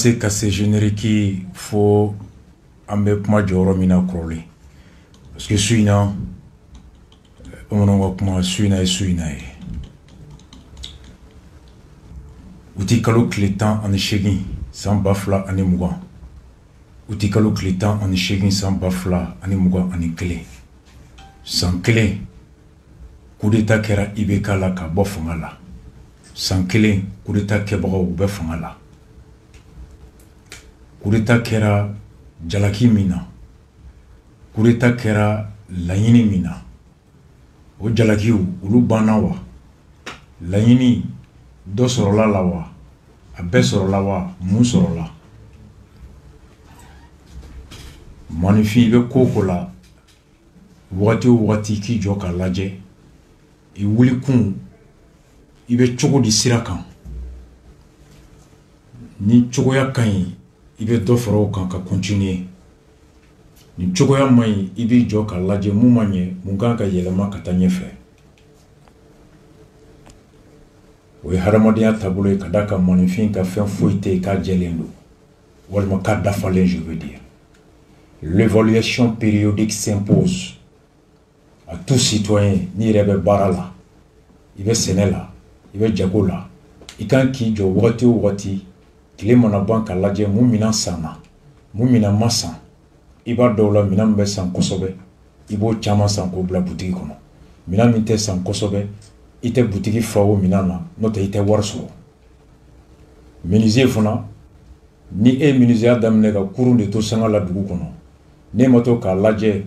commencer à se générique, il faut amener kuma joro mina kroli. Parce que suina, on va kuma suina. Uti kalo kletan en échegin, sans bafla en émougan. Uti kalo kletan en échegin, sans bafla en émougan en éclé. Sans clé, coup d'état kera ibeka la ka bofangala. Sans clé, coup d'état kebra ou befangala. Coup d'état kera jalaki mina. Coup d'état kera laini mina. O jalaki ulu banawa. Laini do sorola lawa. Abe sorola wa, mu sorola. Manifi ibe koko la. Wati ki joka laje. I wuli kun. Ibe chogo di sirakan. Ni chogo ya kanyi. Ibe do foro kan ka continuer. Ni chogo ya mai ibe joka laje mumanye munganka yelema katanye fe. We haramadiya tabule kadaka manifin ka fen foite ka jelendo. Walma ka dafalen je veux dire. L'évaluation périodique s'impose à tout citoyen ni rebe barala. Ibe senela, ibe jagola. Ikan ki jo wati kile mana banka laje mumina sana. Mumina masan. Iba dola mina mbe san kosobe. Ibo chama san ko bla boutique kono. Mina minte san kosobe. Ite boutique fawo minana note ite warso. Menuisier fona ni menuisier damne ka kurun de to sanga la dugu kono. Ne moto ka laje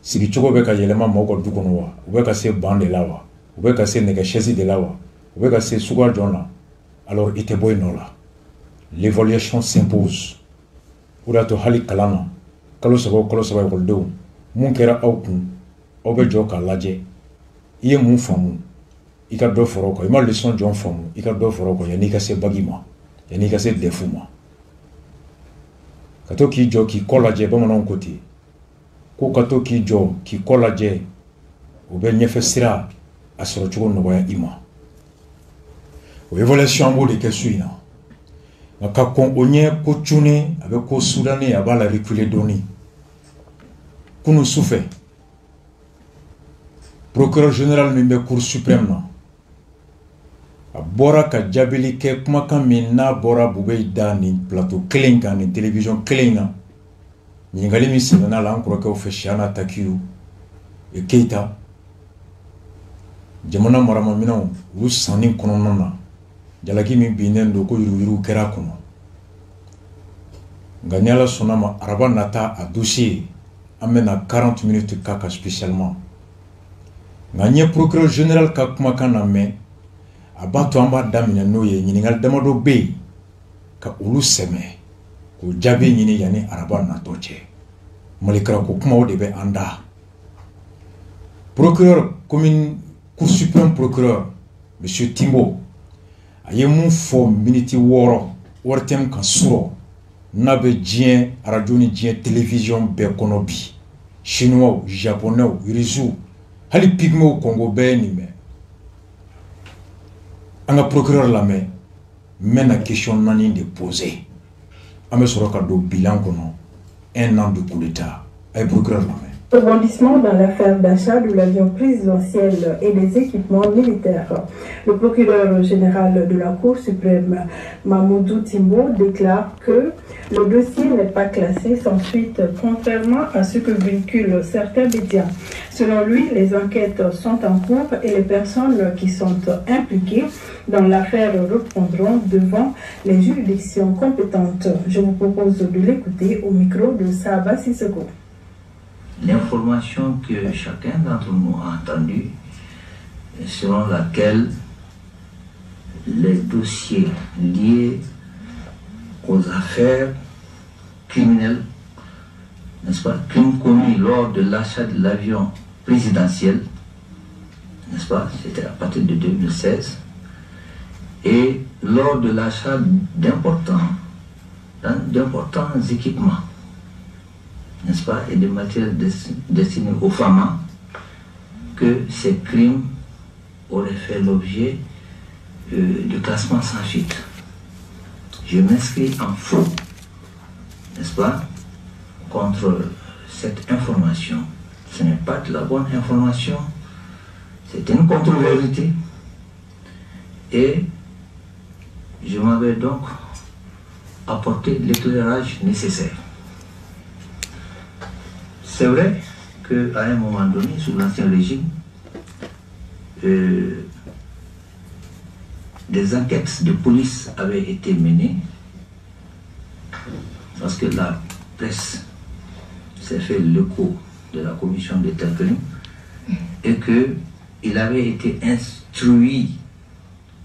sigi chogo be ka yelema moko dugu kono wa. Ube ka se bande la wa. Ube ka se nega chaise de la wa. Ube ka se sugar jona. Alors ite boy no la. L'évaluation s'impose. Ura to hali kalana. Kalo sabo goldo. Mun kera aukun. Obe jo ka laje. Iye mun famu. Ika do foroko. Ima leçon jon famu. Ika do foroko. Yani ka se bagima. Yani ka se defuma. Kato ki jo ki kolaje bamanon kote. Ko kato ki jo ki kolaje. Obe nyefe sira. Asoro chugo nogoya ima. O évaluation ambo de kesuina. Ka kon onye ko chune avec ko soudanais abala reculer doni. Kunu souffre. Procureur général de Cour suprême na. Bora ka jabili ke kuma kan min na bora bube da ni plateau clean kan ni télévision clean na. Ningali mi sena la encore que officiana takiu e keita. Jamana marama minao lu sanin kono na. Jalaki mi binendo ko yuru kera kono. Nganyala sonama araba nata a dossier amena 40 minutes kaka spécialement. Nganye procureur général ka kuma kana me abato amba damina noye nyiningal damado be ka ulu seme ko jabe nyini yani araba natoche. Malikara ko kuma ode be anda. Procureur commune Cour suprême procureur monsieur Timbo aye mun fo minute woro wortem kan suro nabe djien radio ni djien télévision be kono bi chinois japonais russe hali pigmo Congo be ni me anga procureur la me mena question nani de poser ame soroka do bilan kono 1 an de coup d'état ay procureur la me. Rebondissement dans l'affaire d'achat de l'avion présidentiel et des équipements militaires. Le procureur général de la Cour suprême, Mamoudou Timbo, déclare que le dossier n'est pas classé sans suite, contrairement à ce que véhiculent certains médias. Selon lui, les enquêtes sont en cours et les personnes qui sont impliquées dans l'affaire répondront devant les juridictions compétentes. Je vous propose de l'écouter au micro de Saba Sissoko. L'information que chacun d'entre nous a entendue, selon laquelle les dossiers liés aux affaires criminelles, n'est-ce pas, crimes commis lors de l'achat de l'avion présidentiel, n'est-ce pas, c'était à partir de 2016, et lors de l'achat d'importants équipements, n'est-ce pas, et de matériel destiné aux femmes, que ces crimes auraient fait l'objet de classement sans suite. je m'inscris en faux, n'est-ce pas, contre cette information. Ce n'est pas de la bonne information, c'est une contre-vérité. Et je m'avais donc apporté l'éclairage nécessaire. C'est vrai qu'à un moment donné, sous l'Ancien Régime, des enquêtes de police avaient été menées parce que la presse s'est fait l'écho de la commission des tels crimes et qu'il avait été instruit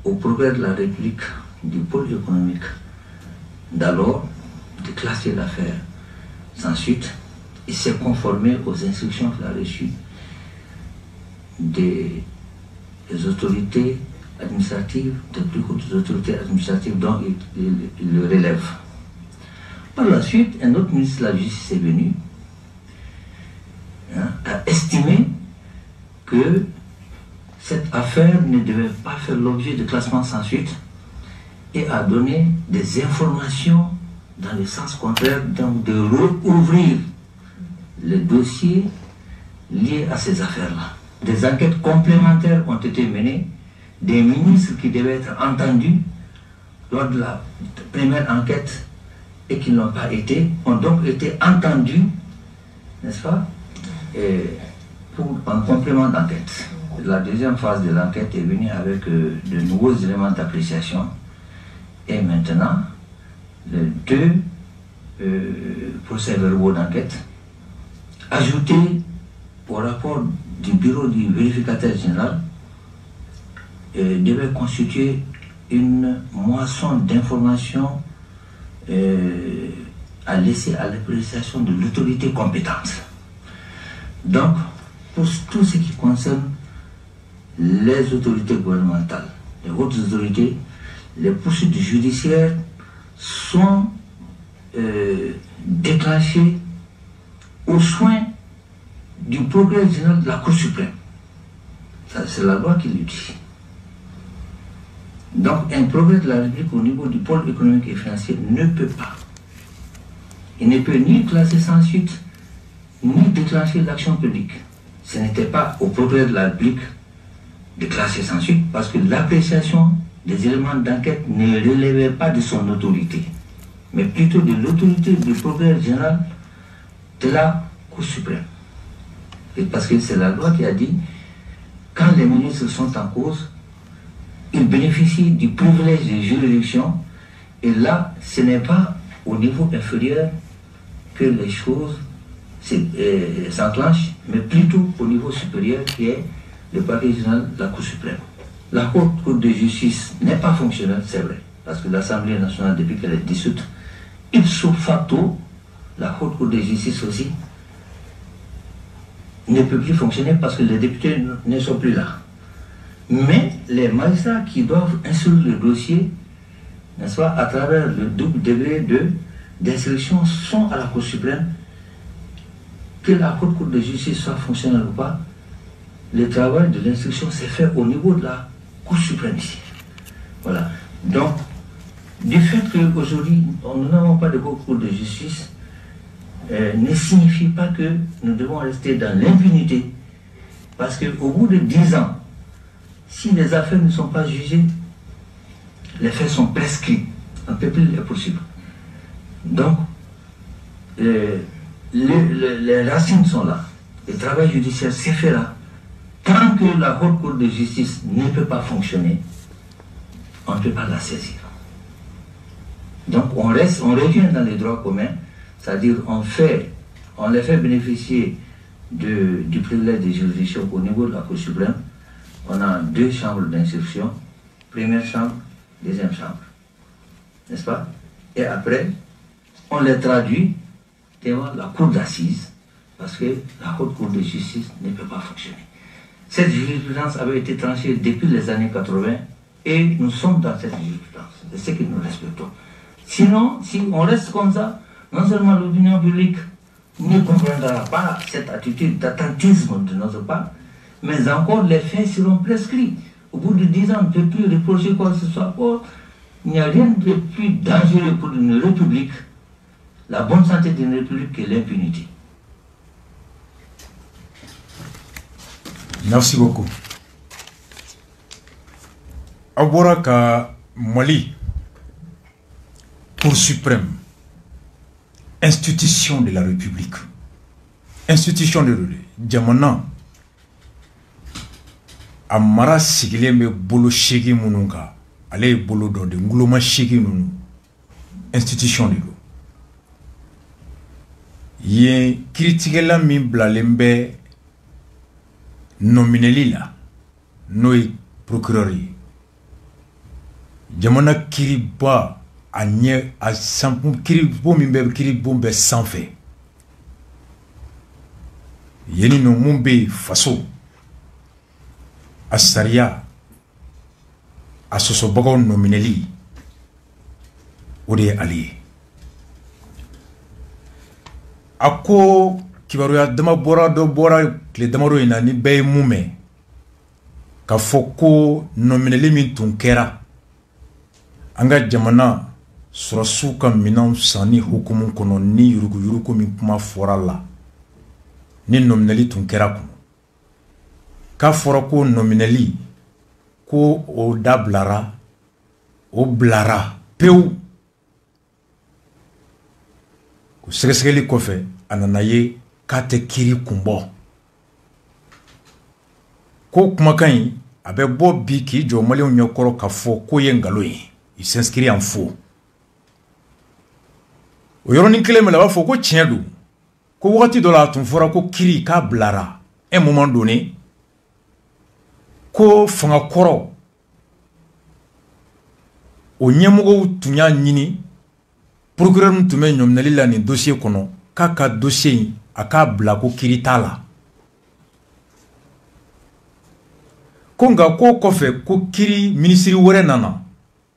au progrès de la République du pôle économique d'alors de classer l'affaire sans suite. Il s'est conformé aux instructions qu'il a reçues des autorités administratives, des plus hautes autorités administratives dont il le relève. Par la suite, un autre ministre de la Justice est venu, a estimé que cette affaire ne devait pas faire l'objet de classement sans suite et a donné des informations dans le sens contraire, donc de rouvrir les dossiers liés à ces affaires-là. Des enquêtes complémentaires ont été menées, des ministres qui devaient être entendus lors de la première enquête et qui n'ont pas été, ont donc été entendus, n'est-ce pas, pour un complément d'enquête. La deuxième phase de l'enquête est venue avec de nouveaux éléments d'appréciation et maintenant, les deux procès-verbaux d'enquête ajoutés au rapport du bureau du vérificateur général devaient constituer une moisson d'informations à laisser à l'appréciation de l'autorité compétente. Donc, pour tout ce qui concerne les autorités gouvernementales, les hautes autorités, les poursuites judiciaires sont déclenchées aux soins du procureur général de la Cour suprême. C'est la loi qui le dit. Donc, un procureur de la République au niveau du pôle économique et financier ne peut pas. Il ne peut ni classer sans suite, ni déclencher l'action publique. Ce n'était pas au procureur de la République de classer sans suite, parce que l'appréciation des éléments d'enquête ne relevait pas de son autorité, mais plutôt de l'autorité du procureur général de la Cour suprême. Et parce que c'est la loi qui a dit, quand les ministres sont en cause, ils bénéficient du privilège de juridiction, et là, ce n'est pas au niveau inférieur que les choses s'enclenchent, mais plutôt au niveau supérieur qui est le parquet général de la Cour suprême. La Cour de justice n'est pas fonctionnelle, c'est vrai, parce que l'Assemblée nationale, depuis qu'elle est dissoute, ipso facto, la Haute Cour de justice aussi ne peut plus fonctionner parce que les députés ne sont plus là. Mais les magistrats qui doivent instruire le dossier, n'est-ce pas, à travers le double degré d'instruction, sont à la Cour suprême. Que la Haute Cour de justice soit fonctionnelle ou pas, le travail de l'instruction s'est fait au niveau de la Cour suprême ici. Voilà. Donc, du fait qu'aujourd'hui, nous n'avons pas de Haute Cour de justice, ne signifie pas que nous devons rester dans l'impunité. Parce qu'au bout de 10 ans, si les affaires ne sont pas jugées, les faits sont prescrits. On ne peut plus les poursuivre. Donc, les racines sont là. Le travail judiciaire s'est fait là. Tant que la Haute Cour de justice ne peut pas fonctionner, on ne peut pas la saisir. Donc on revient dans les droits communs, c'est-à-dire on les fait bénéficier du privilège de juridiction au niveau de la Cour suprême. On a 2 chambres d'instruction, première chambre, deuxième chambre. N'est-ce pas? Et après, on les traduit devant la Cour d'assises, parce que la Haute Cour de justice ne peut pas fonctionner. Cette jurisprudence avait été tranchée depuis les années 80 et nous sommes dans cette jurisprudence. C'est ce que nous respectons. Sinon, si on reste comme ça, non seulement l'opinion publique ne comprendra pas cette attitude d'attentisme de notre part, mais encore les faits seront prescrits. Au bout de 10 ans, on ne peut plus reprocher quoi que ce soit. Oh, Il n'y a rien de plus dangereux pour une république, la bonne santé d'une république, que l'impunité. Merci beaucoup. Aboraka Mali, Cour suprême, institution de la République, institution de Djamana, Amara Sigileme Bolo Shegi Mununga, Allez Bolo de Nguloma Shegi Nunu, institution de l'eau. Yé critiquer la mibla lembe nomineli la, noi procureur. Jamana kiriba a nye a sampum kiribo mimbe kiribo be sanfé. Yeni no mumbe faso a saria a sosobogo nomineli ode ali. Ako kibaruya dama bora do bora kle damaro ina ni be mume ka foko nomineli min tun kera anga jamana surasu ka minan sani hukumu kono ni yuruku min kuma fora la ni nomineli tun kera kono ka fora ko nomineli ko o dablara o blara peu ko segesegeli kofe ananaye kate kiri kumbo ko kumakan abe bo bi ki jo mali nyokoro ka fo ko yengalo yi il s'inscrit en faux o yoro ni kele mala ba fo ko tiendu ko wati do la tun fora ko kiri ka blara un moment donné ko fanga koro o nyemugo tunya nyini procureur mutume nyomnali la ni dossier kono kaka dossier aka bla ko kiri tala konga ko kofe ko kiri ministry wore nana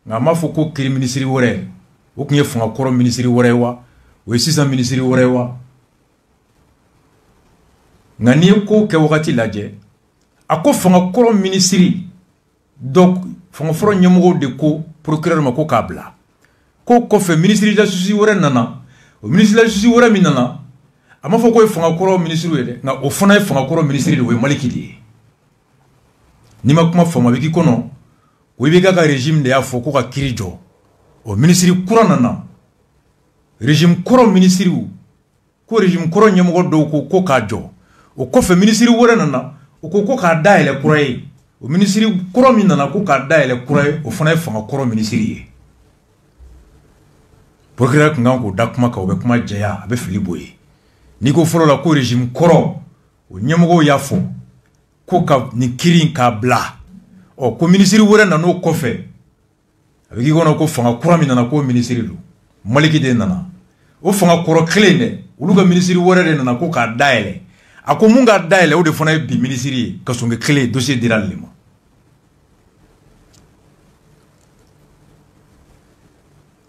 nga mafo ko kiri ministry wore o kunye fanga koro ministry wore wa o sisa ministry wore wa ngani ko ke wakati laje ako fanga koro ministry donc fanga foro nyemugo de ko procureur ma ko kabla ko kofe ministry da susi wore nana o ministre la justice wora minana ama fo ko fanga koro ministre wede na o fana fanga koro ministre de we malikidi ni makuma fama biki kono we biga ka régime de ya fo ko ka kirijo o ministre kuranana régime koro ministre ko régime koro nyamo do ko ka jo o kofe ministre wora nana o ko ka daile kurai o ministre koro minana ko ka daile kurai o fana fanga koro ministre procureur kunga ko dakuma ka obe kuma jaya abe filiboye niko folo la ko régime koro o nyemogo yafo ko ka ni kirin ka bla o ko ministre wora na no kofe abiki kono ko fanga kurami na ko ministre lu maliki de nana o fanga koro clé uluga ministre wora de nana ko ka daile ako munga daile o de fona bi ministre ka songe clé dossier diral lima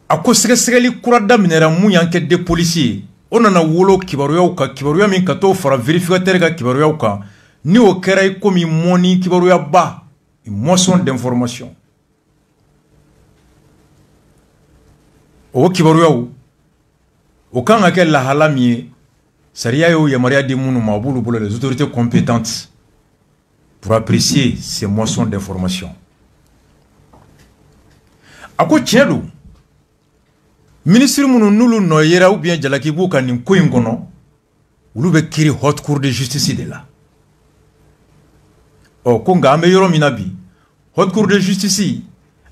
ako segesegeli kura daminera mu yanke de policier onana wolo kibaruya min kato fara vérificateur ka kibaruya ka ni o kera komi moni kibaruya ba motion d'information o kibaruya o kan ka la halami sariya yo ya maria de munu mabulu bolo les autorités compétentes pour apprécier ces motions d'information ako tiendo ministre munu nulu no yera ou bien jalaki bu kan nin ko ingono ulu be kiri haute cour de justice de la o ko nga me yoro minabi haute cour de justice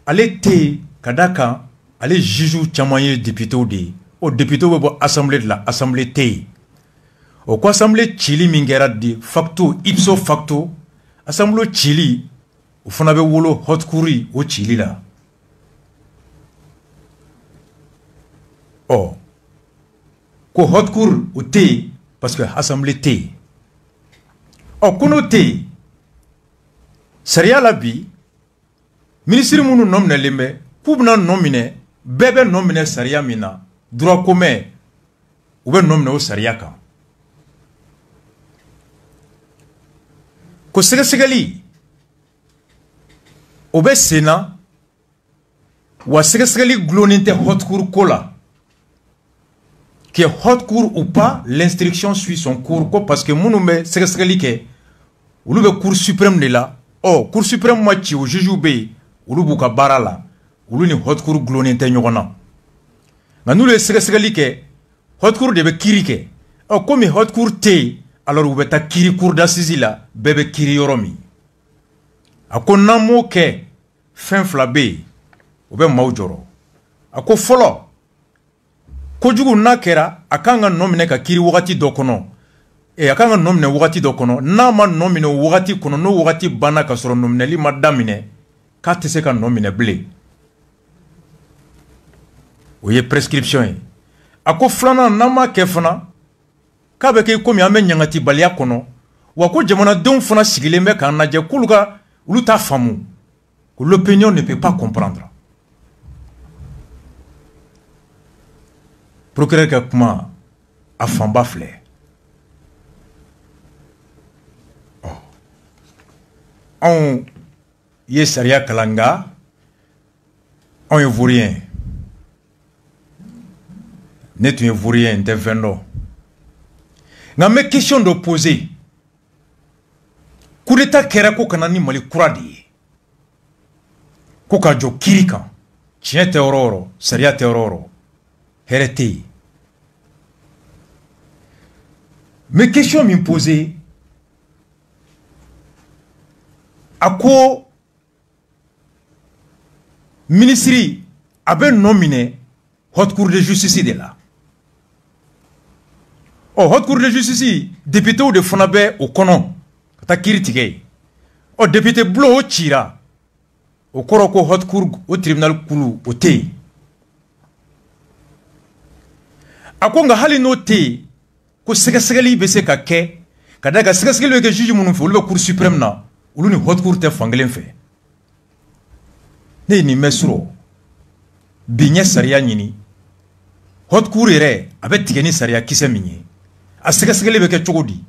ale te kadaka ale juge chamaye député de o député bo assemblée de la assemblée te o ko assemblée chili mingera de facto ipso facto assemblée chili o fana be wolo haute cour o chili la oh ko haute cour ou té parce que assemblée té oh kono té sariya la bi ministre munu nomine lembe kubna nomine bebe nomine sariya mina droit commun ou be nomine o sariya kan ko segesegeli o be sena Ou sɛgɛsɛgɛli gulonnen tɛ haute cour ko la. Que haute cour ou pas, l'instruction suit son cours parce que munnu bɛ sɛgɛsɛgɛli kɛ olu bɛ cour suprême de la. Oh, cour suprême ma ci o juge bɛ yen olu b'u ka baara la olu ni haute cour gulonnen tɛ ɲɔgɔn na. Nka n'olu ye sɛgɛsɛgɛli kɛ haute cour de bɛ kiiri kɛ. Oh, comme haute cour tɛ yen alors u bɛ taa kiiri cour d'assises la bɛɛ bɛ kiiri yɔrɔ min. A ko n'an m'o kɛ fɛn fila bɛ yen o bɛ maaw jɔrɔ. A ko fɔlɔ kojugu n'a kɛra a kan ka nɔ minɛ ka kiiri wagati dɔ kɔnɔ. A kan ka nɔ minɛ wagati dɔ kɔnɔ n'a ma nɔ minɛ o wagati kɔnɔ n'o wagati banna ka sɔrɔ nɔ minɛli ma daminɛ k'a tɛ se ka nɔ minɛ bilen. O ye prescription ye. A ko filanan n'an m'a kɛ fana k'a bɛ kɛ komi an bɛ ɲangatibaliya kɔnɔ wa ko jamanadenw fana sigilen bɛ k'an lajɛ k'olu ka olu t'a faamu que l'opinion ne peut pas comprendre. Procureur ka kuma a fanba filɛ. Anw ye sariya kalan nka anw ye vaurien. Ne tun ye vaurien n tɛ fɛn dɔn. Nka n bɛ question dɔ poser. Coup d'état kɛra ko kana ni Mali kura de ye. Ko ka jɔ kiiri kan. Tiɲɛ tɛ yɔrɔ o yɔrɔ, sariya tɛ yɔrɔ o yɔrɔ, hɛrɛ tɛ yen. N bɛ question min poser. A ko ministre a bɛ nɔ minɛ haute cour de justice de la. Ɔ haute cour de justice députés de fana bɛ o kɔnɔ ka taa kiiri tigɛ yen. Ɔ député bulon o cira o kɔrɔ ko haute cour o tribunal kulu o tɛ yen. A ko nka hali n'o tɛ yen ko sɛgɛsɛgɛli bɛ se ka kɛ ka da ka sɛgɛsɛgɛli bɛ kɛ juge minnu fɛ olu bɛ cour suprême na. Olu ni haute cour tɛ fankelen fɛ. Ne ye nin mɛn sɔrɔ bi n ye sariya ɲini haute cour yɛrɛ a bɛ tigɛ ni sariya kisɛ min ye a sɛgɛsɛgɛli bɛ kɛ cogo di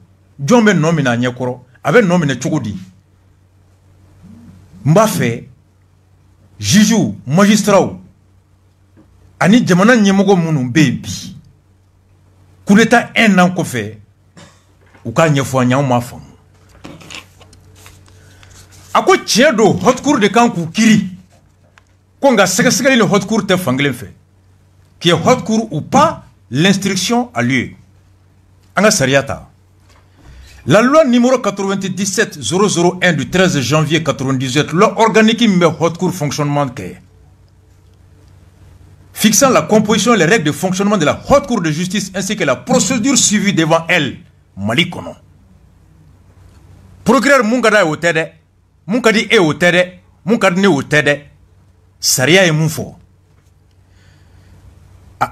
jɔn bɛ nɔ minɛ a ɲɛkɔrɔ a bɛ nɔ minɛ cogo di. N b'a fɛ juges magistrats ani jamana ɲɛmɔgɔ minnu bɛ yen bi coup d'état 1 an kɔfɛ u k'a ɲɛfɔ an ye anw m'a faamu. A ko tiɲɛ don haute cour de kan k'u kiiri ko nka sɛgɛsɛgɛli ni haute cour tɛ fankelen fɛ qui est haute cour ou pas l'instruction a lieu. An ka sariya ta. La loi numéro 97-001 du 13 janvier 98, loi organique min bɛ haute cour fonctionnement kɛ, fixant la composition et les règles de fonctionnement de la haute cour de justice ainsi que la procédure suivie devant elle, Mali kɔnɔ. Procureur mun ka d'a ye o tɛ dɛ. Mun ka di e o tɛ dɛ, mun ka di ne o tɛ dɛ. Sariya ye mun fɔ.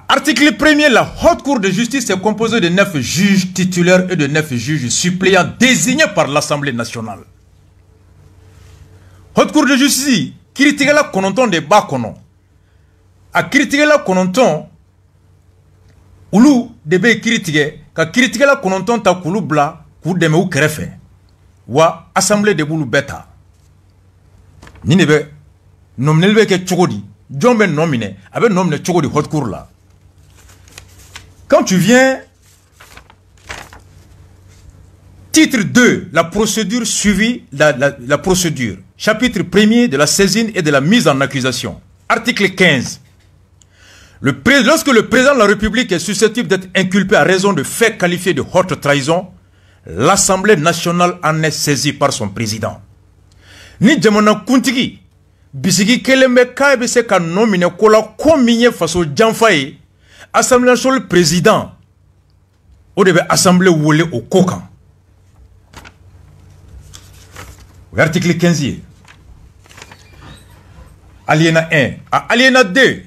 Article 1er, la haute cour de justice est composée de 9 juges titulaires et de 9 juges suppléants désignés par l'Assemblée nationale. Haute cour de justice, kiiritigɛla 9 de b'a kɔnɔ. A kiiritigɛla 9 olu de bɛ kiiritigɛ ka kiiritigɛla 9 ta k'olu bila k'u dɛmɛ u kɛrɛfɛ. Wa assemblée de b'olu bɛɛ ta. Ni ne bɛ nomineli bɛ kɛ cogo di jɔn bɛ nɔ minɛ a bɛ nɔ minɛ cogo di haute cour la. Quand tu viens titre 2 la procédure suivie la procédure chapitre 1er de la saisine et de la mise en accusation article 15 lorsque le président de la République est susceptible d'être inculpé à raison de faits qualifiés de haute trahison, l'Assemblée nationale en est saisie par son président. Ni jamana kuntigi bisigi kelen bɛ k'a bɛ se ka nɔ minɛ ko la ko min ye faso janfa ye Assemblée nationale président o de bɛ assemblée wele o ko kan. O article 15 ye. Alinéa 1. À alinéa 2,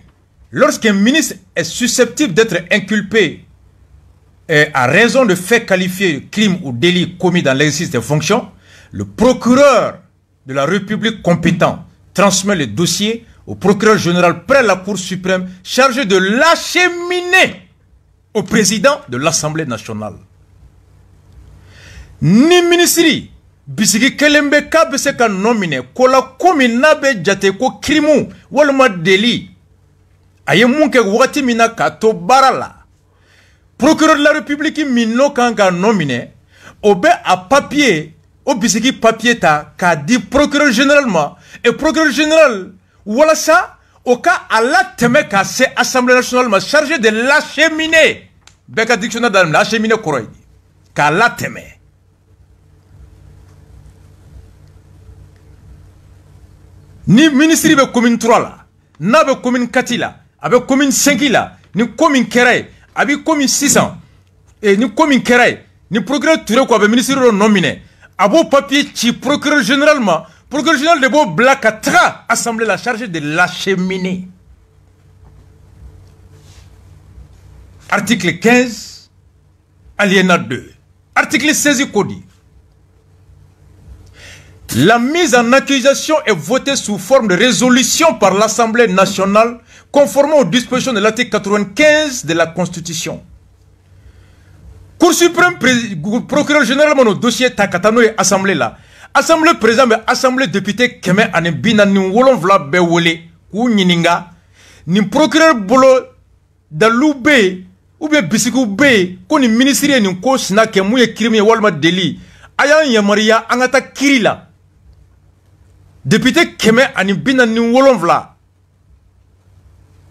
lorsqu'un ministre est susceptible d'être inculpé à raison de faits qualifiés de crimes ou délits commis dans l'exercice des fonctions, le procureur de la République compétent transmet le dossier au procureur général près la Cour suprême chargé de l'acheminer au président de l'Assemblée nationale. Ni ministre, bisigi kelembe ka be se ka nomine ko la komi na be jate ko krimu walma deli aye mun ke wakati mina ka to barala procureur de la république minno kan ka nomine obe a papier o bisigi papier ta ka di procureur généralement et procureur général wala ça au cas à la teme ka se assemblée nationale ma chargé de l'acheminer beka dictionnaire dans l'acheminer koroy ka la teme ni ministre be commune 3 la na be commune 4 la avec commune 5 la ni commune Kéré avec commune 600 et ni commune Kéré ni procureur Touré ko be ministre nominé abo papier ci procureur généralement procureur général de Beau Black a tra assemblée la chargée de l'acheminer. Article 15 alinéa 2 article 16 code. La mise en accusation est votée sous forme de résolution par l'Assemblée nationale conformément aux dispositions de l'article 95 de la Constitution. Cour suprême, procureur général mon dossier Takatano et Assemblée là. Assemblée président mais Assemblée député Keme ane bina ni wolon vla be wole ou nyininga ni procureur bolo dalu be ou bien bisiku be ko ni ministre ni ko sina ke mu ye crime walma deli ayan yamaria angata kirila député Keme ane bina ni wolon vla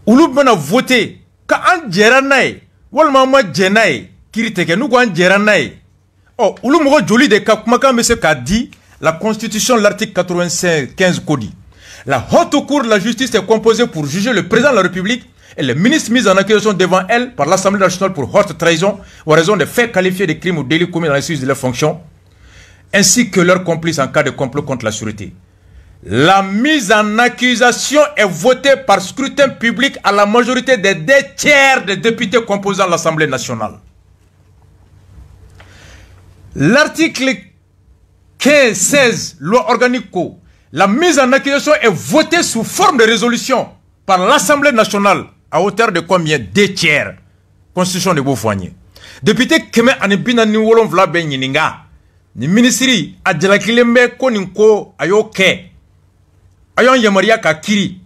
ulu bana voter ka an jera nay walma ma jenay kiriteke nu ko an jera nay oh ulu mo joli de ka kuma kan monsieur ka di la Constitution, l'article 95 codie. La haute cour de la justice est composée pour juger le président de la République et les ministres mis en accusation devant elle par l'Assemblée nationale pour haute trahison ou à raison de faits qualifiés de crimes ou délits commis dans l'exercice de leurs fonctions, ainsi que leurs complices en cas de complot contre la sûreté. La mise en accusation est votée par scrutin public à la majorité des 2 tiers des députés composant l'Assemblée nationale. L'article 15-16, loi organique, la mise en accusation est votée sous forme de résolution par l'Assemblée nationale à hauteur de combien? 2 tiers. Constitution de Beaufoigné. Député Keme Anibina ni wolon vla ben yininga. Ni ministri a jalakilembe ko ninko ayo ke. Ayon yamaria ka kiri.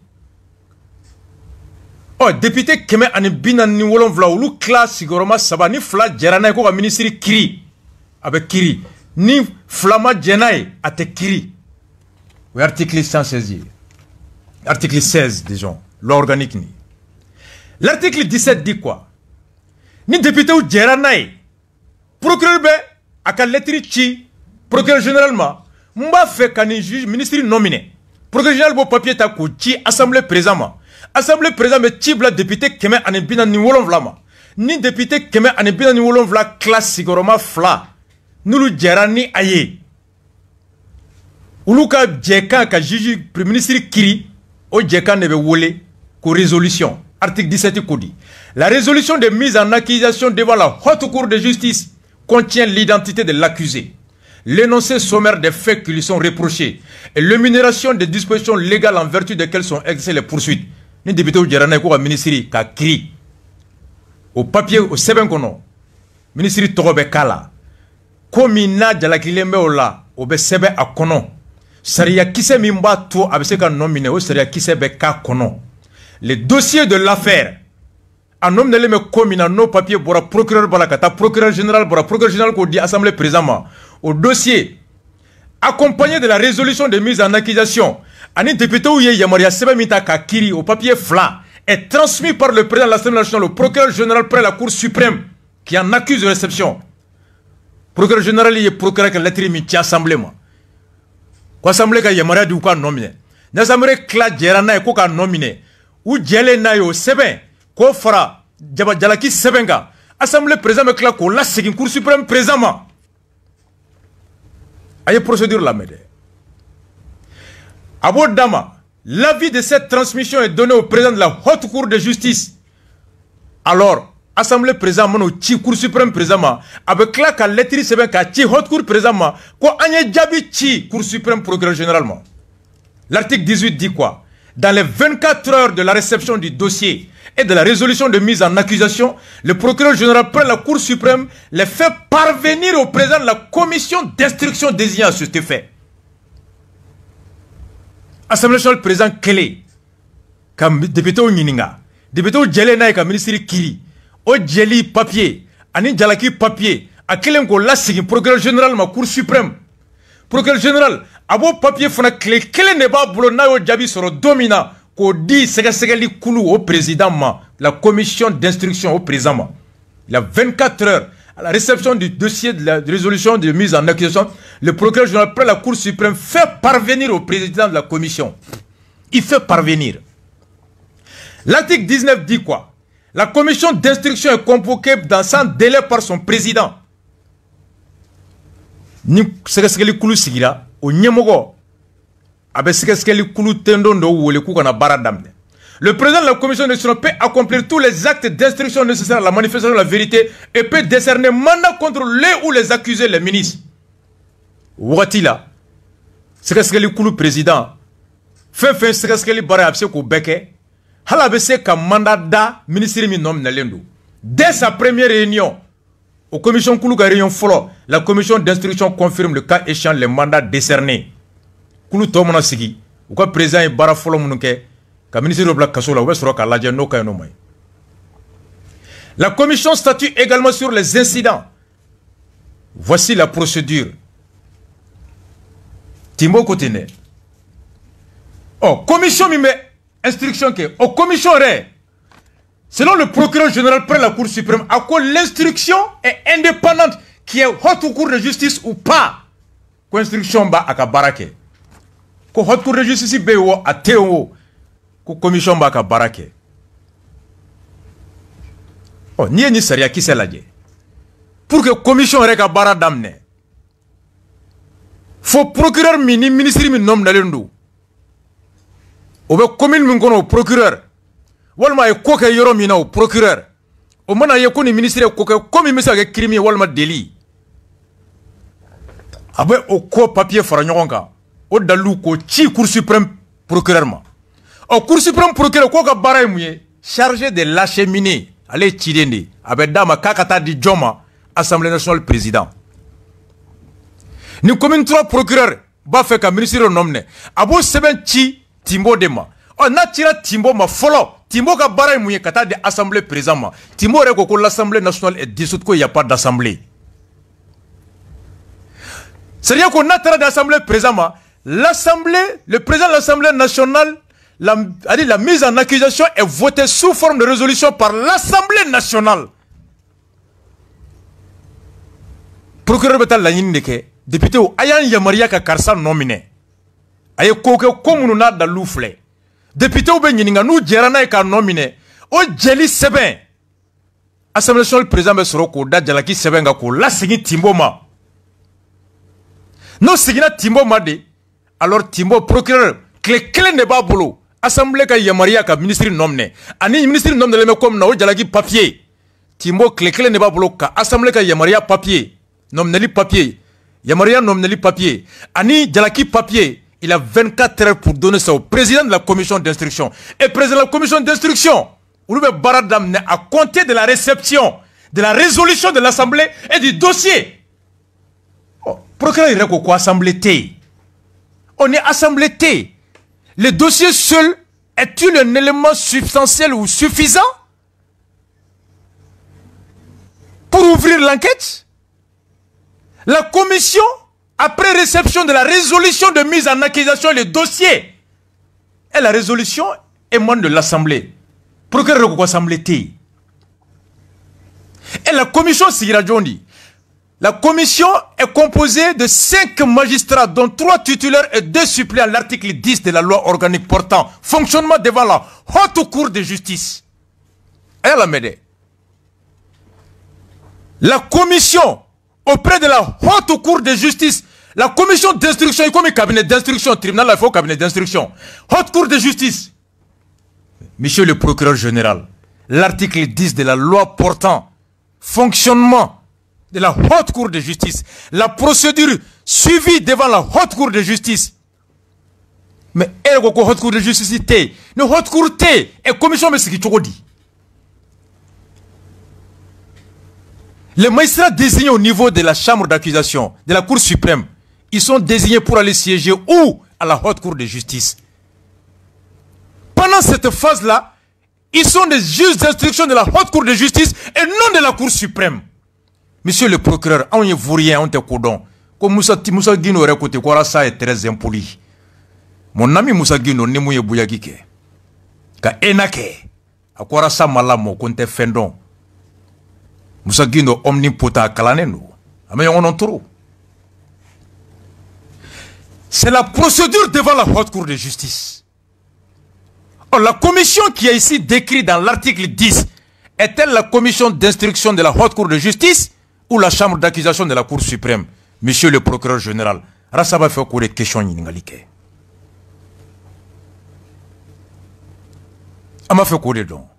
Oh, député Keme Anibina ni wolon vla ulu classe sigoroma saba ni fla jerana ko ka ministri kiri. Avec kiri. Ni flama djenaï à te kiri. Oui, article 116. Article 16, disons. Loi organique ni. L'article 17 dit quoi? Ni député ou djeranaï. Procureur be, à ka lettre chi, procureur généralement, mba fait qu'un juge, ministre nominé. Procureur général bo papier ta ko chi, assemblée présentement. Assemblée présentement, chi bla député keme anebina ni wolon vlama. Ni député keme anebina ni wolon vla classe sigoroma fla. Nous djerani aye. Uluka djekan ka juge premier ministre kiri o djekan nebe wole ko résolution. Article 17 codi. La résolution de mise en accusation devant la haute cour de justice contient l'identité de l'accusé, l'énoncé sommaire des faits qui lui sont reprochés et l'énumération des dispositions légales en vertu desquelles sont exercées les poursuites. Ni député ou djerani ko ministre ka kiri au papier au seben kono ministre togobe kala. Komi na jalakilembe ola obe sebe akono saria kise mimba to abeseka nomine o saria kise be ka kono le dossier de l'affaire en nom de me komi na no papier bora procureur balakata procureur général ko di assemblée présentement au dossier accompagné de la résolution de mise en accusation ani député ou ye yamaria sebe mita ka kiri au papier fla est transmis par le président de l'Assemblée nationale au procureur général près la Cour suprême qui en accuse de réception. Procureur général est procureur que lettre mi ti assemblée moi. Ko assemblée ka yamara du ko nominé. Na assemblée kla jerana ko ka nominé. Ou jele na yo seben ko fara jaba jalaki sebenga. Assemblée président me kla ko la segin Cour suprême présentement. Aye procédure la mede. Abo dama, l'avis de cette transmission est donné au président de la haute cour de justice. Alors Assemblée présentement, au Cour suprême présentement, avec la lettre c'est ka ti haute cour présentement, ko anye jabi ti Cour suprême procureur généralement. L'article 18 dit quoi? dans les 24 heures de la réception du dossier et de la résolution de mise en accusation, le procureur général près la Cour suprême les fait parvenir au président de la commission d'instruction désignée à cet effet. Assemblée nationale, président Kélé, comme député au Nininga, député au Djelena et comme ministre Kiri, au Djeli papier, Ani Djalaki papier, à Kélé ko lasigi procureur général ma Cour suprême. Procureur général, abo papier fona clé, Kélé ne ba bolo na yo jabi soro domina, ko di segeli koulou au président ma, la commission d'instruction au président ma. Il y a 24 heures à la réception du dossier de la résolution de mise en accusation, le procureur général près la Cour suprême fait parvenir au président de la commission. Il fait parvenir. L'article 19 dit quoi? La commission d'instruction est convoquée dans sans délai par son président. Ni segeskeli kulu sigira o nyemogo abe segeskeli kulu tendo ndo wole ku kana baradamne. Le président de la commission d'instruction peut accomplir tous les actes d'instruction nécessaires à la manifestation de la vérité et peut décerner mandat contre les ou les accusés, les ministres. Watila, segeskeli kulu président fait segeskeli bara abse ko beke hala bese ka mandat da ministre mi nom na lendo. Dès sa première réunion au commission kulu ka réunion folo, la commission d'instruction confirme le cas échéant les mandats décernés. Kulu to mona sigi ou ka président e bara folo munuke ka ministre de la kasola ou soro ka laje no ka no may. La commission statue également sur les incidents. Voici la procédure. Timbo Kotene. Oh, commission mi me instruction que au commission ré. Selon le procureur général près la Cour suprême, à quoi l'instruction est indépendante, qui est haute cour de justice ou pas. L'instruction ba akabarake. Ko haute cour de justice bewo a teo. Ko commission ba akabarake. Oh, ni saria qui c'est là. Pour que commission reka bara damne. Faut procureur mini ministre mi nom nalendo. Obe commune mi ngono procureur. Walma e koke yoro mina o procureur. O mana ye ko ni ministre koke comme ministre ke crime walma délit. Abe o ko papier fara nyogonka. O dalu ko ci Cour suprême procureur ma. O Cour suprême procureur ko ka bara muye chargé de l'acheminer. Allez tidende. Abe dama kakata di joma Assemblée nationale président. Ni commune 3 procureur ba fait ka ministre nomne. Abo seben ci Timbo dema. On a tiré Timbo ma follow. Timbo ka bara mouye kata de assemblée présentement. Timbo reko ko l'assemblée nationale est dissoute ko y a pas d'assemblée. C'est-à-dire qu'on a tiré d'assemblée présentement. L'assemblée, le président de l'assemblée nationale, la mise en accusation est votée sous forme de résolution par l'assemblée nationale. Procureur betal la yindeke, député ou ayan yamaria ka karsa nominé. Aye koke komunu na da loufle. Député ou ben yininga nou djerana e ka nominé. O djeli seben. Assemblée nationale président be soroko da djalaki seben ga ko la sigi Timbo ma. No sigina Timbo ma de. Alors Timbo procureur clé ne ba bolo. Assemblée ka yamaria ka ministre nominé. Ani ministre nominé le comme na o djalaki papier. Timbo clé ne ba bolo ka assemblée ka yamaria papier. Nominé papier. Yamaria nominé papier. Ani djalaki papier. Il a 24 heures pour donner ça au président de la commission d'instruction. Et président de la commission d'instruction, Ouloube Baradam à compter de la réception, de la résolution de l'Assemblée et du dossier. Oh, procureur, il y a quoi Assemblée T. On est Assemblée T. Le dossier seul est-il un élément substantiel ou suffisant pour ouvrir l'enquête? La commission, après réception de la résolution de mise en accusation, le dossier, et la résolution émane de l'Assemblée. Procureur de l'Assemblée T. Et la commission Sigirajondi. La commission est composée de 5 magistrats, dont 3 titulaires et 2 suppléants à l'article 10 de la loi organique portant fonctionnement devant la haute cour de justice. Elle a m'aidé. La commission auprès de la haute cour de justice, la commission d'instruction, il y a comme cabinet d'instruction, tribunal, il faut cabinet d'instruction, haute cour de justice. Monsieur le procureur général, l'article 10 de la loi portant fonctionnement de la haute cour de justice, la procédure suivie devant la haute cour de justice, Mais elle ko haute cour de justice té, ne haute cour té et commission mais ce qui dit. Les magistrats désignés au niveau de la chambre d'accusation, de la Cour suprême, ils sont désignés pour aller siéger où? À la haute cour de justice. Pendant cette phase-là, ils sont des juges d'instruction de la haute cour de justice et non de la Cour suprême. Monsieur le procureur, on ne vous rien, on te coudon. Comme Moussa Guino aurait côté, ça est très impoli. Mon ami Moussa Guino, ne mouye bouyagike. Ka enake. Akwara sa malamo, konte fendon. Moussa Guino omnipotent kalaneno. Ame yon on trop. C'est la procédure devant la haute cour de justice. Or, la commission qui est ici décrite dans l'article 10, est-elle la commission d'instruction de la haute cour de justice ou la chambre d'accusation de la Cour suprême? Monsieur le procureur général, Rassaba fait quoi les questions n'ingalike. Ama fait quoi dedans?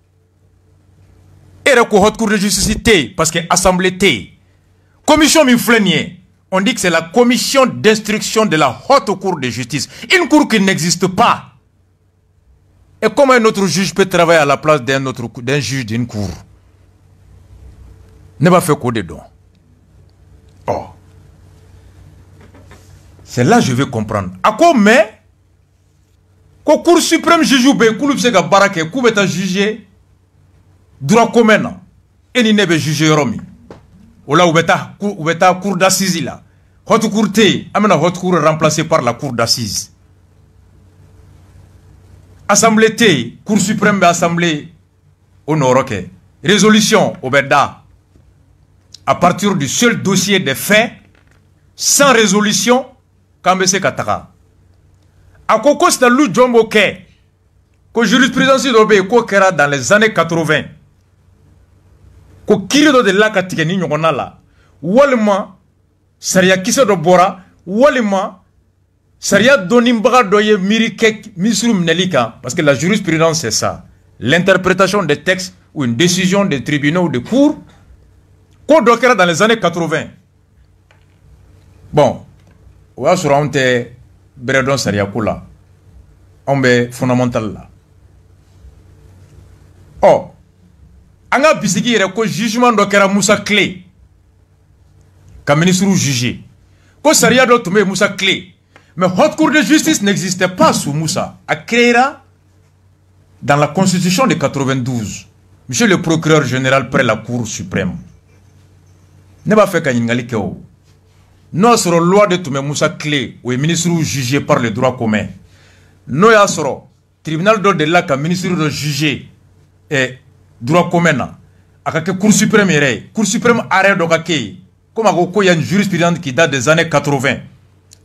Et la haute cour de justice parce que assemblée T, commission m'inflénier. On dit que c'est la commission d'instruction de la haute cour de justice. Une cour qui n'existe pas. Et comment un autre juge peut travailler à la place d'un juge d'une cour? Ne va faire quoi dedans? Oh. C'est là que je vais comprendre. À quoi mais? Qu'au cour suprême juge ou bien, qu'au c'est que barake, qu'au est jugé droit commun. Et il n'est pas jugé Romi. Ou là où est la cour d'assises là. Haute cour T, amena haute cour remplacée par la cour d'assises. Assemblée T, cour suprême assemblée au Noroke. Résolution au Beda. À partir du seul dossier des faits, sans résolution, Kambese Kataka. À Koko Stalou Djombo Ke, que jurisprudence d'Obé, Kokera dans les années 80. Ko kirido de la katikeni nyongona la walima sariya kisa do bora walima sariya doni mbaga doye miri kek misru mnelika parce que la jurisprudence c'est ça, l'interprétation des textes ou une décision des tribunaux ou des cours ko dokera dans les années 80. Bon wa sura onte bredon sariya kula ombe fondamental là. Oh Anga bisigi yere ko jugement do kera Moussa Clé. Ka ministre jugé. Ko sariya do tumé Moussa Clé. Mais haute cour de justice n'existait pas sous Moussa. A créera dans la constitution de 92. Monsieur le procureur général près la Cour suprême. Ne va faire qu'un keo. Nous sur loi de tumé Moussa Clé ou ministre jugé par le droit commun. Nous ya soro tribunal de la ka ministre de jugé et droit commun na akake cour suprême arrêt do kake comme il y a une jurisprudence qui date des années 80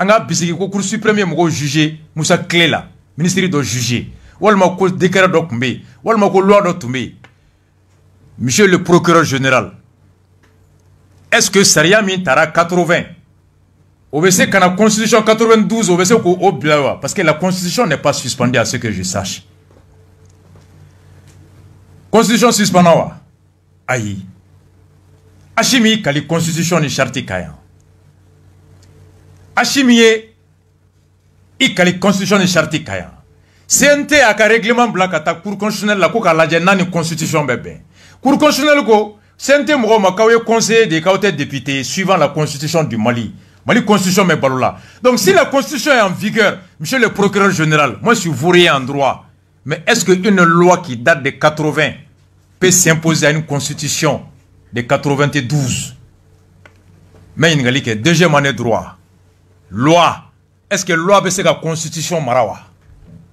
anga bisiki ko cour suprême mo juger Moussa Clé là ministre do juger walma ko décret do kumbe walma ko loi do tumbe. Monsieur le procureur général, est-ce que Saria min tara 80 obéissez qu'à la constitution 92 obéissez ko oblawa parce que la constitution n'est pas suspendue à ce que je sache. Constitution suspendawa ayi Achimi kali constitution ni charti kaya Achimi i kali constitution ni charti kaya CNT aka règlement blanc ata cour constitutionnelle la ko ka laje nani constitution bébé cour constitutionnelle ko CNT mo ma kawe conseiller des kawte député suivant la constitution du Mali constitution me balola. Donc si la constitution est en vigueur, monsieur le procureur général, moi je suis vaurien en droit, mais est-ce qu'une loi qui date de 80 peut s'imposer à une constitution de 92? Mais il y a deuxième année droit. Loi. Est-ce que loi c'est la constitution marawa?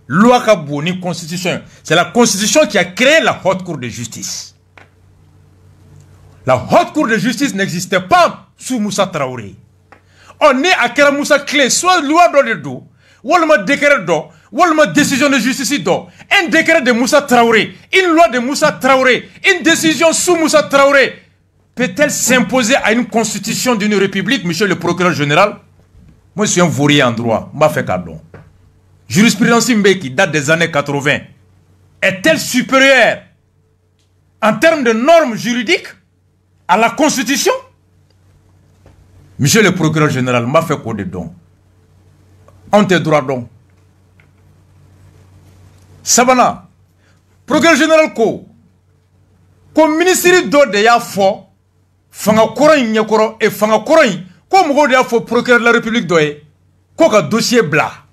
Loi kaboni constitution. C'est la constitution qui a créé la haute cour de justice. La haute cour de justice n'existait pas sous Moussa Traoré. On est à Kera Moussa Clé, soit loi de dos, ou le décret d'eau, ou le décision de justice d'eau, un décret de Moussa Traoré, une loi de Moussa Traoré, une décision sous Moussa Traoré, peut-elle s'imposer à une constitution d'une république, monsieur le procureur général? Moi, je suis un vaurien en droit, m'a fait cadeau. Jurisprudence qui date des années 80, est-elle supérieure en termes de normes juridiques à la constitution? Monsieur le procureur général, m'a fait quoi de don? On te droit donc. Sabana, procureur général ko ministre do de y'a fo fanga koro nyekoro et fanga koro ko mgo de y'a fo procureur de la République doye ko ka dossier bla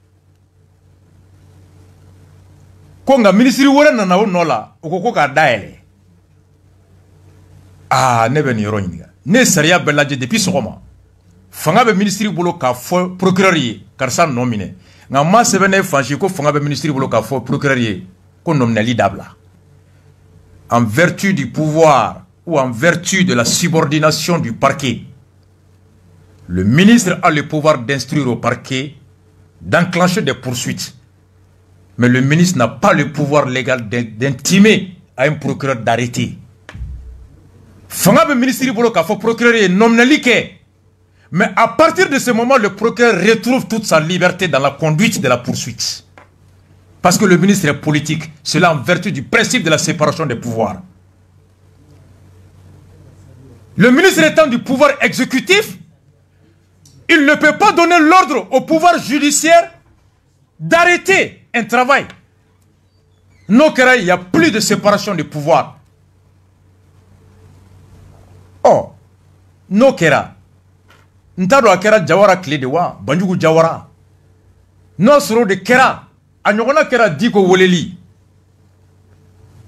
ko nga ministre wora na o nola ko ka daele ne ben yoro nyinga ne sariya belaje depuis sogoma fanga be ministre bolo ka fo procureur yi karsa nominé nga ma sebene fanchi ko fanga be ministre bolo ka fo procureur yi ko nominali dabla en vertu du pouvoir ou en vertu de la subordination du parquet. Le ministre a le pouvoir d'instruire au parquet, d'enclencher des poursuites. Mais le ministre n'a pas le pouvoir légal d'intimer à un procureur d'arrêter. Le ministre a fait procureur nominalique. Mais à partir de ce moment, le procureur retrouve toute sa liberté dans la conduite de la poursuite. Parce que le ministre est politique. Cela en vertu du principe de la séparation des pouvoirs. Le ministre étant du pouvoir exécutif, il ne peut pas donner l'ordre au pouvoir judiciaire d'arrêter un travail. Non, il n'y a plus de séparation des pouvoirs. Oh, non, Kera. Ntado Kera Jawara clé de wa, Banjugu Jawara. Non, soro de Kera. Anyogona Kera diko woleli.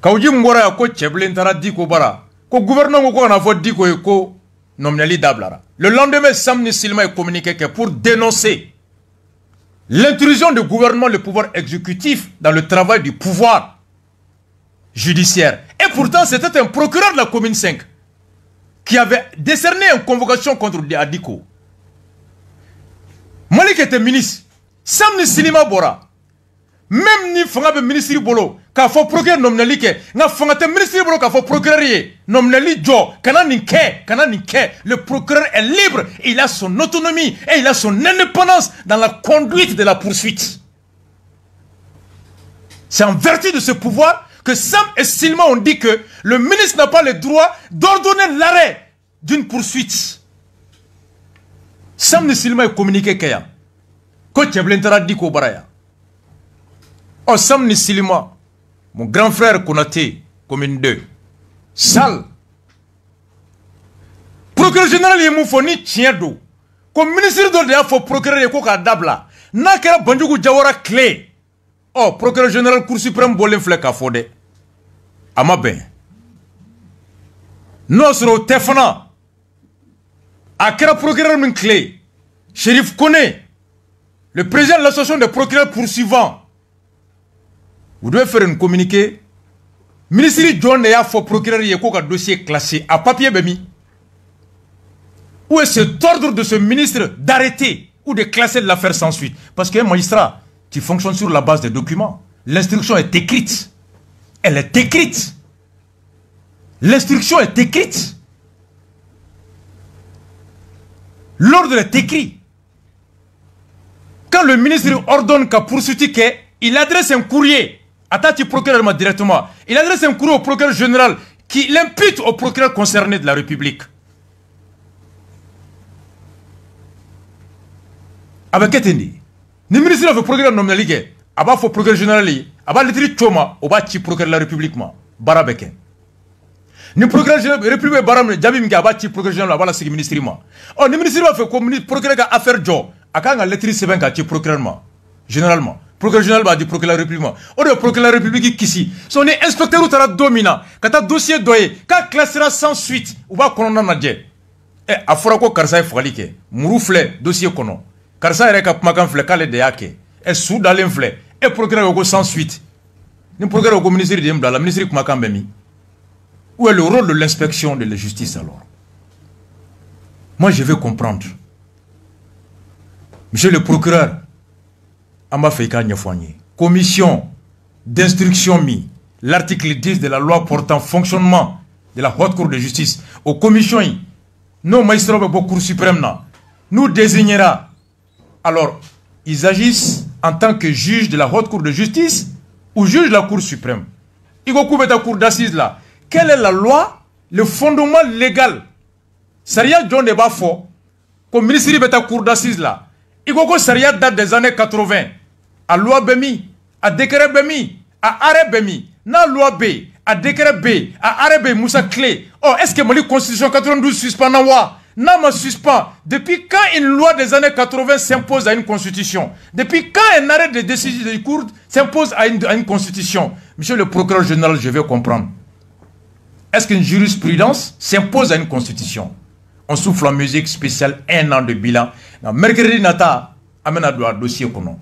Kauji mngora ya ko cheble ntara diko bara. Ko gouvernement ko na fo diko e ko nominali dablara. Le lendemain, Samni Silma est communiqué que pour dénoncer l'intrusion du gouvernement, le pouvoir exécutif dans le travail du pouvoir judiciaire. Et pourtant, c'était un procureur de la commune 5 qui avait décerné une convocation contre Adiko. Malik était ministre. Samni Silima Bora. Même ni fanga be ministre bolo ka fo procureur nominali ke nga fanga te ministre bolo ka fo procureur ye nominali jo kana ni ke le procureur est libre, il a son autonomie et il a son indépendance dans la conduite de la poursuite. C'est en vertu de ce pouvoir que Sam et Silma ont dit que le ministre n'a pas le droit d'ordonner l'arrêt d'une poursuite. Sam et Silma est communiqué kaya ko tcheblentara diko baraya. Oh, Samni Silima, mon grand frère Konaté, commune 2, sale. Procureur général Yemoufoni Tiendo, comme ministre de l'État, faut procureur Yekoka Dabla, n'a qu'à Banjougou Jawara clé. Oh, procureur général Cour suprême Bolin Flek à Fode. Amaben. Nosro Tefana. Akera procureur min clé. Shérif Kone, le président de l'association des procureurs poursuivants. Vous devez faire un communiqué. Ministre John Neya faut procureur Yeko un dossier classé à papier Bemi. Où est cet ordre de ce ministre d'arrêter ou de classer l'affaire sans suite? Parce qu'un magistrat, tu fonctionnes sur la base des documents. L'instruction est écrite. Elle est écrite. L'instruction est écrite. L'ordre est écrit. Quand le ministre ordonne qu'à poursuite, il adresse un courrier. Attends, procureur directement. Il adresse un courrier au procureur général qui l'impute au procureur concerné de la République. Avec Ketendi, le ministre de la procureur nominal, Aba faut procureur général, Aba l'étrit Choma, Oba Chi procureur de la République, Barabeke. Le procureur général de la République, Baram, Jabim Gaba Chi procureur général, Aba la Sigi ministre. Oh, le ministre va faire comme procureur à affaire Joe, Akanga l'étrit Sebenka Chi procureur généralement. Procureur général va dire procureur de la République. Ou le procureur de la République qui ici. Son inspecteur ou tara domina. Quand un dossier doye, quand classera sans suite, ou va qu'on en a dit. Eh, a fora ko karsa e fralike. Mouroufle, dossier kono. Karsa e reka makan fle kale de yake. E sous d'alen fle. E procureur ko sans suite. Ni procureur ko ministre de Mbla, la ministre kumakan bemi. Où est le rôle de l'inspection de la justice alors? Moi je veux comprendre. Monsieur le procureur, commission d'instruction mis l'article 10 de la loi portant fonctionnement de la haute cour de justice aux commissions nos magistrats de la cour suprême nous désignera. Alors ils agissent en tant que juge de la haute cour de justice ou juge de la cour suprême. Ils vont couper ta cour d'assises là. Quelle est la loi, le fondement légal? Saria John de Bafo comme ministre de ta cour d'assises là. Ils vont Saria date des années 80. À loi Bemi, à décret Bemi, à Arabemi, na loi B, à décret B, à Arabé Moussa Clé. Oh, est-ce que la constitution 92 suspend Nawa? Non, mais suspend. Depuis quand une loi des années 80 s'impose à une constitution? Depuis quand un arrêt de décision de cour s'impose à une constitution? Monsieur le procureur général, je veux comprendre. Est-ce qu'une jurisprudence s'impose à une constitution? On souffle en musique spéciale 1 an de bilan. Mercredi Nata, amène à dossier qu'on a.